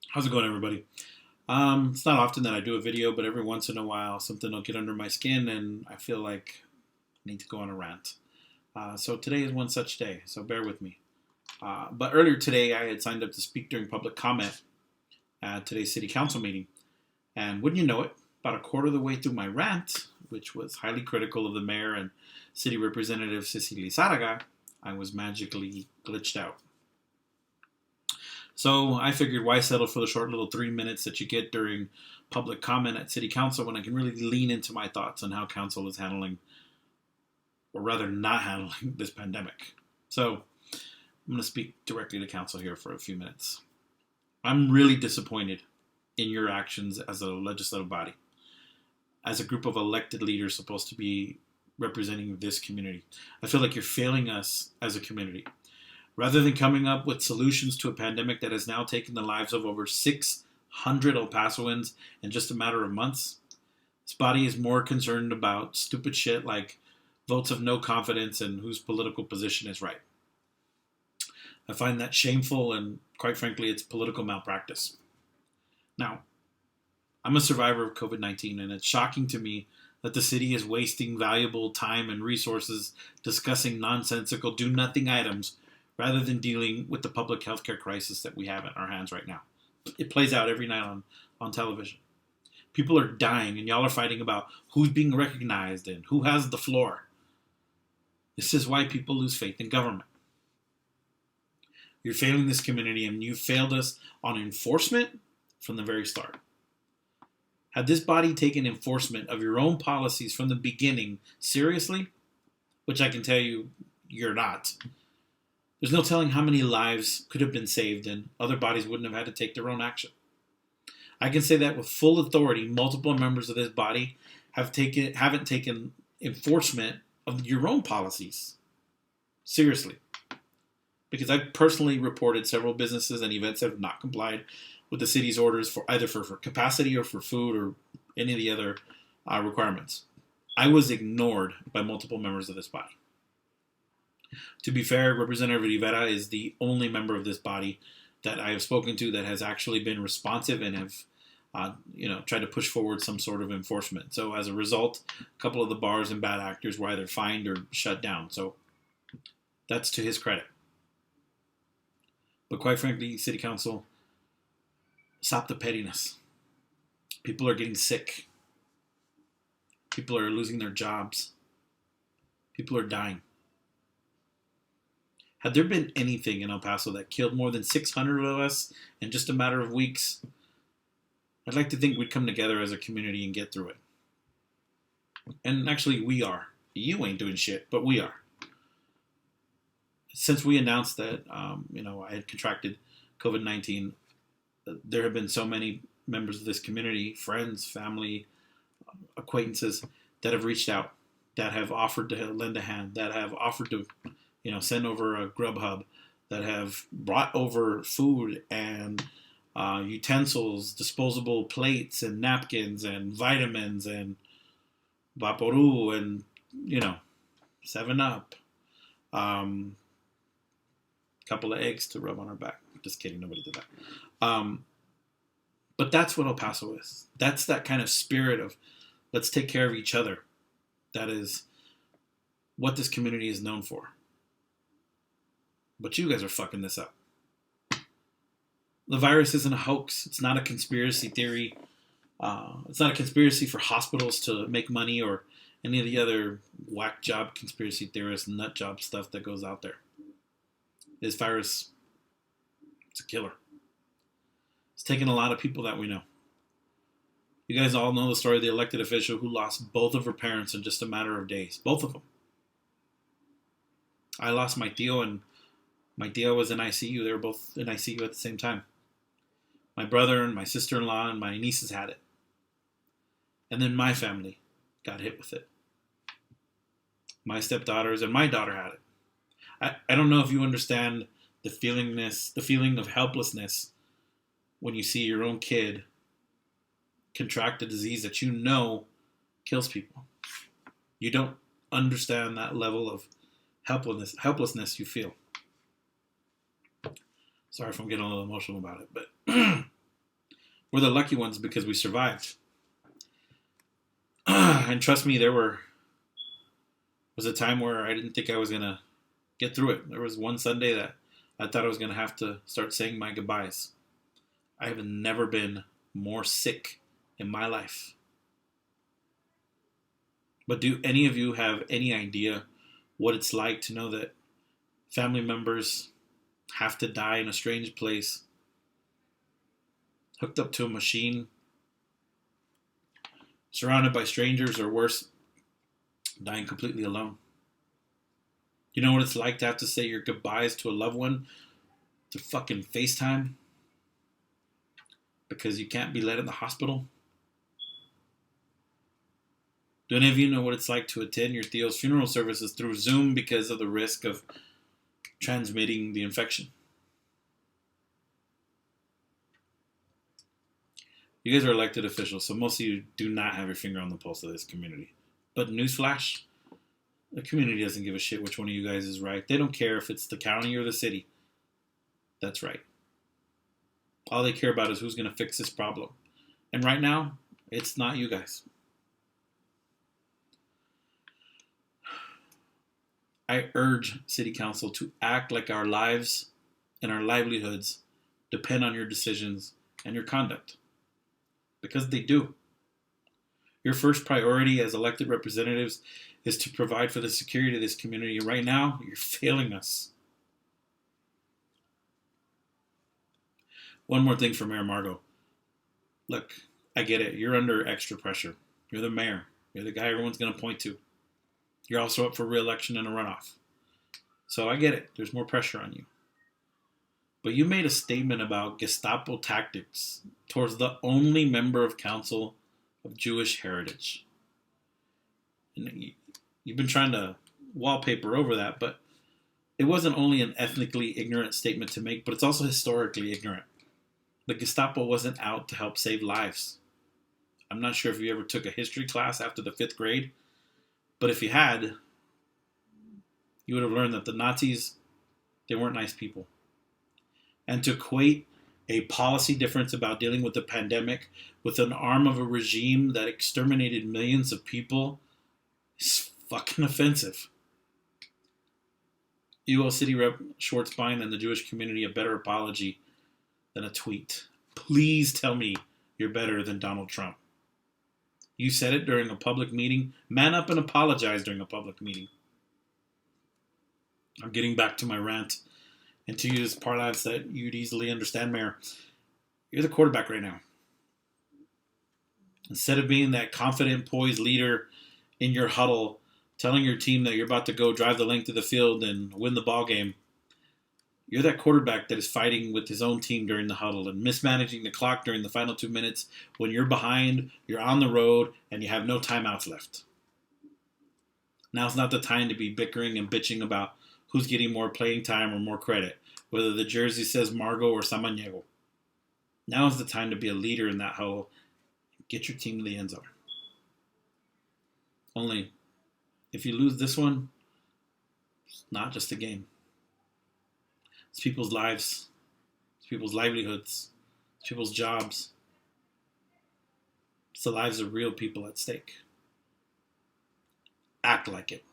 How's it going, everybody? It's not often that I do a video, but every once in a while, something will get under my skin, and I feel like I need to go on a rant. So today is one such day, so bear with me. But earlier today, I had signed up to speak during public comment at today's city council meeting, and wouldn't you know it, about a quarter of the way through my rant, which was highly critical of the mayor and city representative Cecilia Saraga, I was magically glitched out. So I figured, why settle for the short little 3 minutes that you get during public comment at City Council when I can really lean into my thoughts on how Council is handling, or rather not handling, this pandemic. So I'm going to speak directly to Council here for a few minutes. I'm really disappointed in your actions as a legislative body, as a group of elected leaders supposed to be representing this community. I feel like you're failing us as a community. Rather than coming up with solutions to a pandemic that has now taken the lives of over 600 El Pasoans in just a matter of months, this body is more concerned about stupid shit like votes of no confidence and whose political position is right. I find that shameful, and quite frankly, it's political malpractice. Now, I'm a survivor of COVID-19, and it's shocking to me that the city is wasting valuable time and resources discussing nonsensical do-nothing items rather than dealing with the public healthcare crisis that we have in our hands right now. It plays out every night on television. People are dying, and y'all are fighting about who's being recognized and who has the floor. This is why people lose faith in government. You're failing this community, and you failed us on enforcement from the very start. Had this body taken enforcement of your own policies from the beginning seriously, which I can tell you you're not, there's no telling how many lives could have been saved, and other bodies wouldn't have had to take their own action. I can say that with full authority. Multiple members of this body haven't taken enforcement of your own policies seriously, because I've personally reported several businesses and events that have not complied with the city's orders for either for capacity or for food or any of the other requirements. I was ignored by multiple members of this body. To be fair, Representative Rivera is the only member of this body that I have spoken to that has actually been responsive and have, tried to push forward some sort of enforcement. So as a result, a couple of the bars and bad actors were either fined or shut down. So that's to his credit. But quite frankly, City Council, stop the pettiness. People are getting sick. People are losing their jobs. People are dying. Had there been anything in El Paso that killed more than 600 of us in just a matter of weeks, I'd like to think we'd come together as a community and get through it. And actually, we are. You ain't doing shit, but we are. Since we announced that, I had contracted COVID-19, there have been so many members of this community, friends, family, acquaintances, that have reached out, that have offered to lend a hand, that have offered to send over a Grubhub, that have brought over food and utensils, disposable plates and napkins and vitamins and Vaporu and, 7-Up. Couple of eggs to rub on our back. Just kidding, nobody did that. But that's what El Paso is. That's that kind of spirit of let's take care of each other. That is what this community is known for. But you guys are fucking this up. The virus isn't a hoax. It's not a conspiracy theory. It's not a conspiracy for hospitals to make money or any of the other whack job conspiracy theorists, nut job stuff that goes out there. This virus, it's a killer. It's taken a lot of people that we know. You guys all know the story of the elected official who lost both of her parents in just a matter of days. Both of them. I lost my tío, and my tía was in ICU. They were both in ICU at the same time. My brother and my sister-in-law and my nieces had it. And then my family got hit with it. My stepdaughters and my daughter had it. I don't know if you understand the feeling of helplessness when you see your own kid contract a disease that you know kills people. You don't understand that level of helplessness you feel. Sorry if I'm getting a little emotional about it, but We're the lucky ones because we survived. And trust me, was a time where I didn't think I was going to get through it. There was one Sunday that I thought I was going to have to start saying my goodbyes. I have never been more sick in my life. But do any of you have any idea what it's like to know that family members have to die in a strange place, hooked up to a machine, surrounded by strangers, or worse, dying completely alone? You know what it's like to have to say your goodbyes to a loved one through fucking FaceTime because you can't be let in the hospital? Do any of you know what it's like to attend your Theo's funeral services through Zoom because of the risk of transmitting the infection? You guys are elected officials, so most of you do not have your finger on the pulse of this community. But newsflash, the community doesn't give a shit which one of you guys is right. They don't care if it's the county or the city. That's right. All they care about is who's going to fix this problem. And right now, it's not you guys. I urge City Council to act like our lives and our livelihoods depend on your decisions and your conduct. Because they do. Your first priority as elected representatives is to provide for the security of this community. Right now, you're failing us. One more thing for Mayor Margot. Look, I get it. You're under extra pressure. You're the mayor. You're the guy everyone's going to point to. You're also up for re-election and a runoff. So I get it. There's more pressure on you. But you made a statement about Gestapo tactics towards the only member of council of Jewish heritage. And you've been trying to wallpaper over that, but it wasn't only an ethnically ignorant statement to make, but it's also historically ignorant. The Gestapo wasn't out to help save lives. I'm not sure if you ever took a history class after the 5th grade, but if you had, you would have learned that the Nazis, they weren't nice people. And to equate a policy difference about dealing with the pandemic with an arm of a regime that exterminated millions of people is fucking offensive. You owe City Rep Schwartzbein and the Jewish community a better apology than a tweet. Please tell me you're better than Donald Trump. You said it during a public meeting. Man up and apologize during a public meeting. I'm getting back to my rant. And to use parlance that you'd easily understand, Mayor, you're the quarterback right now. Instead of being that confident, poised leader in your huddle, telling your team that you're about to go drive the length of the field and win the ball game, you're that quarterback that is fighting with his own team during the huddle and mismanaging the clock during the final 2 minutes when you're behind, you're on the road, and you have no timeouts left. Now's not the time to be bickering and bitching about who's getting more playing time or more credit, whether the jersey says Margot or Samaniego. Now is the time to be a leader in that huddle. Get your team to the end zone. Only, if you lose this one, it's not just a game. It's people's lives. It's people's livelihoods. It's people's jobs. It's the lives of real people at stake. Act like it.